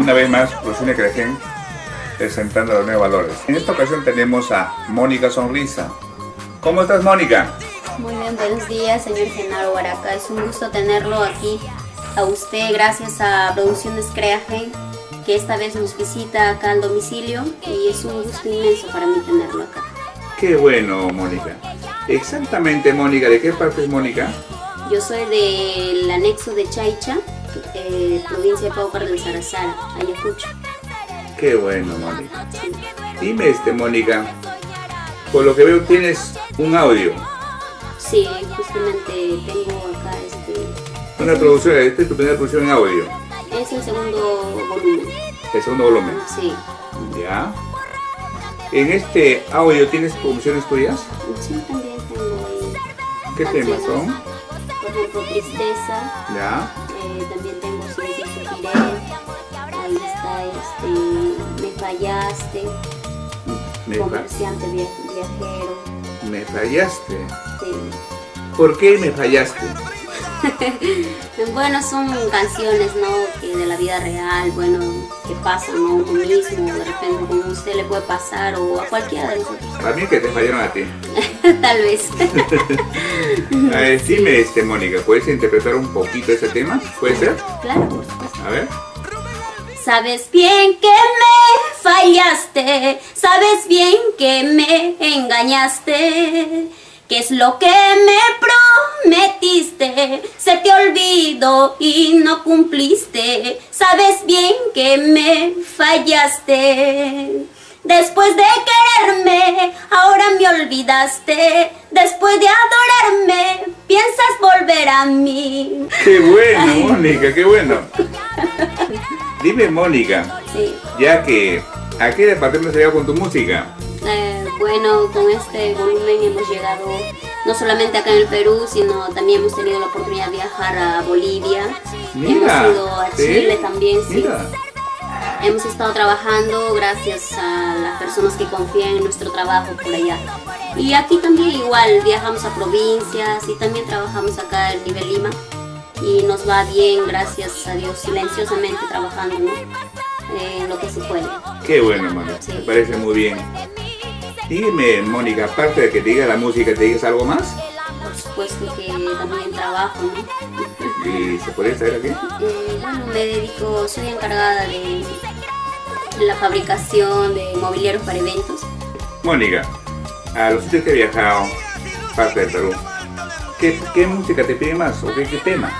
una vez más, Producciones Creagen presentando los nuevos valores. En esta ocasión tenemos a Mónica Sonrisa. ¿Cómo estás, Mónica? Muy bien, buenos días, señor Genaro Baraca. Es un gusto tenerlo aquí a usted, gracias a Producciones Creagen, que esta vez nos visita acá al domicilio, y es un gusto inmenso para mí tenerlo acá. Qué bueno, Mónica. Exactamente, Mónica, ¿de qué parte es Mónica? Yo soy del anexo de Chaycha, provincia de Paucar del Sarazara, Ayacucho. Qué bueno, Mónica. Dime, Mónica, por lo que veo tienes un audio. Sí, justamente tengo acá una producción, esta es tu primera producción en audio. Es el segundo volumen. ¿El segundo volumen? Sí. Ya. ¿En este audio tienes producciones tuyas? Sí, también tengo ahí. ¿Qué temas son? Por ejemplo, Tristeza. Ya. También tengo Sin ti sufriré. Ahí está Me fallaste. Comerciante viajero. ¿Me fallaste? Sí. ¿Por qué me fallaste? Bueno, son canciones, ¿no? Que de la vida real, bueno, que pasan, ¿no? Uno mismo, de repente como a usted le puede pasar, o a cualquiera de nosotros. A mí que te fallaron a ti. Tal vez. A ver, dime, Mónica, ¿puedes interpretar un poquito ese tema? ¿Puede ser? Claro, por supuesto. A ver. Sabes bien que me fallaste, sabes bien que me engañaste. ¿Qué es lo que me prometiste? Se te olvidó y no cumpliste. Sabes bien que me fallaste. Después de quererme, ahora me olvidaste. Después de adorarme, piensas volver a mí. ¡Qué bueno, Mónica, qué bueno! Dime, Mónica, sí. Ya que, ¿a qué departamento has llegado con tu música? Bueno, con este volumen hemos llegado no solamente acá en el Perú, sino también hemos tenido la oportunidad de viajar a Bolivia. Mira, hemos ido a Chile también, sí. Mira. Hemos estado trabajando gracias a las personas que confían en nuestro trabajo por allá. Y aquí también igual, viajamos a provincias y también trabajamos acá en nivel Lima. Y nos va bien, gracias a Dios, silenciosamente trabajando, ¿no? Lo que se puede. Qué bueno, Mónica, sí. Me parece muy bien. Dime, Mónica, aparte de que te diga la música, ¿te digas algo más? Por supuesto que también trabajo, ¿no? ¿Y se puede saber aquí? Bueno, me dedico, soy encargada de la fabricación de mobiliarios para eventos. Mónica, a los sitios que he viajado, parte del Perú, ¿qué música te pide más o qué tema?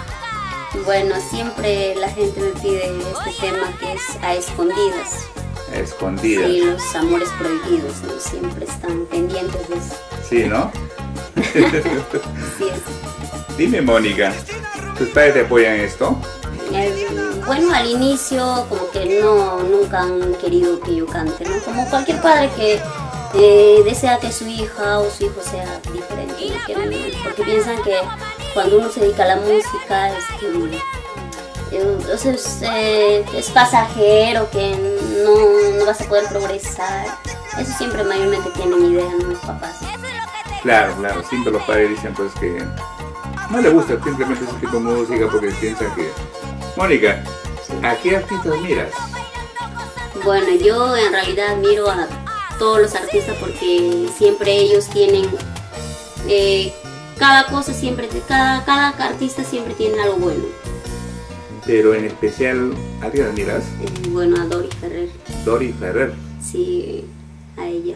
Bueno, siempre la gente me pide este tema que es A Escondidas. A Escondidas. Sí, los amores prohibidos, ¿no? Siempre están pendientes de eso. Sí, ¿no? Sí es. Dime, Mónica, ¿tus padres te apoyan en esto? Bueno, al inicio como que nunca han querido que yo cante, ¿no? Como cualquier padre que desea que su hija o su hijo sea diferente, ¿no? Porque piensan que cuando uno se dedica a la música entonces es pasajero, que no vas a poder progresar. Eso siempre mayormente tienen idea, ¿no? Los papás. Claro, siempre los padres dicen pues que no les gusta simplemente ese tipo de música porque piensan que... Mónica, ¿a qué artistas miras? Bueno, yo en realidad admiro a todos los artistas porque siempre ellos tienen... cada cosa siempre, cada artista siempre tiene algo bueno. Pero en especial, ¿a quién admiras? Bueno, a Dori Ferrer. Dori Ferrer. Sí, a ella.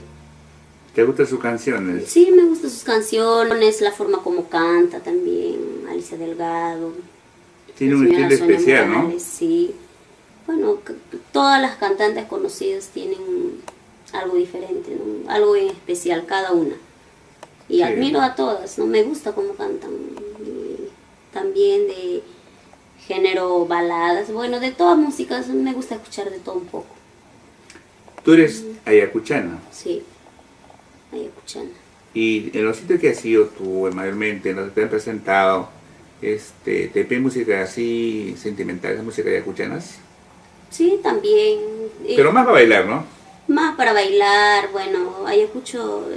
¿Te gustan sus canciones? Sí, me gustan sus canciones, la forma como canta también, Alicia Delgado. Tiene un estilo especial, ¿no? Sí. Bueno, todas las cantantes conocidas tienen algo diferente, ¿no? Algo en especial, cada una. Y sí, admiro a todas, ¿no? Me gusta cómo cantan. Y también de género baladas, bueno, de todas músicas, me gusta escuchar de todo un poco. ¿Tú eres ayacuchana? Sí, ayacuchana. Y en los sitios que has ido tú, mayormente, en los que te han presentado, ¿te piden música así sentimental, música ayacuchanas? Sí, también. Pero más para bailar, ¿no? Más para bailar, bueno, Ayacucho,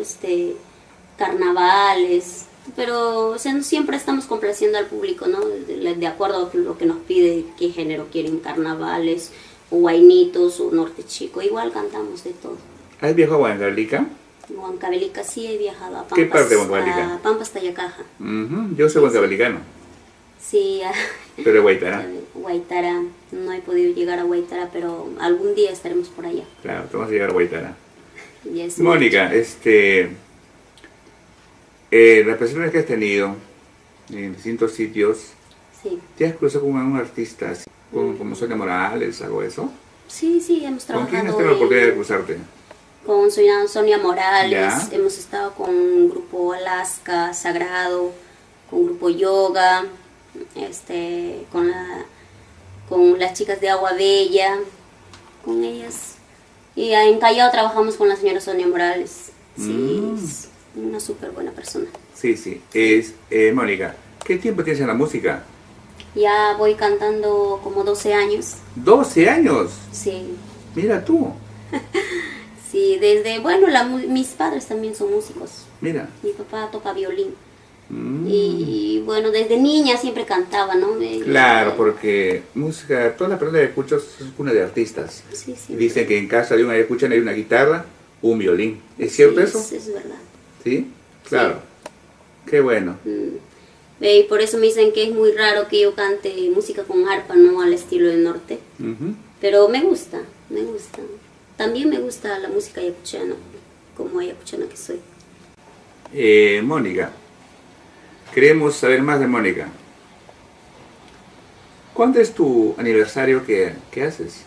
carnavales, pero o sea, no siempre estamos complaciendo al público, ¿no? De acuerdo a lo que nos pide, qué género quieren, carnavales, o Huaynitos o Norte Chico, igual cantamos de todo. ¿Has viajado a Huancavelica? Huancavelica sí he viajado a Pampas. ¿Qué parte de Huancavelica? A Pampas, Tayacaja. Yo soy huancavelicano, Sí, pero de Guaitara. Guaitara. No he podido llegar a Guaitara, pero algún día estaremos por allá. Claro, vamos a llegar a Guaitara. Y es Mónica, las presentaciones que has tenido en distintos sitios, Sí. ¿te has cruzado con algún artista, así, como Sonia Morales, algo de eso? Sí, sí, hemos ¿Con quién has trabajado tenido la oportunidad de cruzarte? con Sonia Morales, Ya. hemos estado con un grupo Alaska, Sagrado, con grupo Yoga, con las chicas de Agua Bella, con ellas. Y en Callao trabajamos con la señora Sonia Morales. Sí, es una súper buena persona. Sí, sí. Mónica, ¿qué tiempo tienes en la música? Ya voy cantando como 12 años. 12 años. Sí, Mira tú. sí, bueno, mis padres también son músicos. Mira. Mi papá toca violín. Y bueno, desde niña siempre cantaba, ¿no? Claro, porque música, toda la persona que escuchas es una de artistas. Sí, sí. Dicen que en casa de una escuchan hay una guitarra, un violín. ¿Es cierto Sí, eso? Es verdad. ¿Sí? Claro. Qué bueno. Y por eso me dicen que es muy raro que yo cante música con arpa, ¿no? Al estilo del norte. Pero me gusta, me gusta. También me gusta la música ayacuchana, como ayacuchana que soy. Mónica, queremos saber más de Mónica. ¿Cuándo es tu aniversario que haces?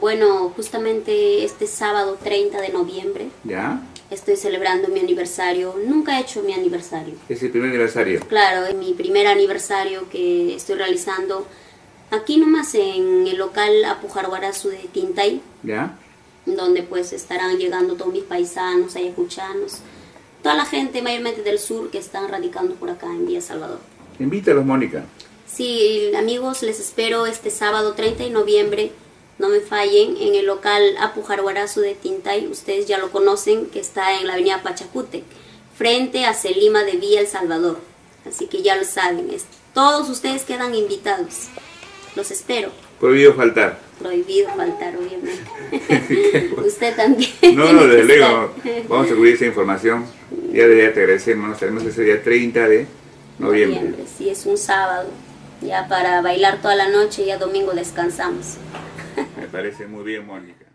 Bueno, justamente este sábado 30 de noviembre ¿Ya? estoy celebrando mi aniversario. Nunca he hecho mi aniversario. Es el primer aniversario. Claro, es mi primer aniversario que estoy realizando aquí nomás en el local Apujarguarazu de Tintay, ¿Ya? donde pues estarán llegando todos mis paisanos, ayacuchanos, toda la gente mayormente del sur que están radicando por acá en Villa Salvador. Invítalos, Mónica. Sí, amigos, les espero este sábado 30 de noviembre, no me fallen, en el local Apujarguarazu de Tintay. Ustedes ya lo conocen, que está en la avenida Pachacútec, frente a Celima de Villa El Salvador. Así que ya lo saben, todos ustedes quedan invitados. Los espero. Prohibido faltar. Prohibido faltar, obviamente. Usted también. No, desde luego. Vamos a cubrir esa información. Ya te agradecemos. Tenemos ese día 30 de noviembre. Sí, es un sábado. Ya para bailar toda la noche, ya domingo descansamos. Me parece muy bien, Mónica.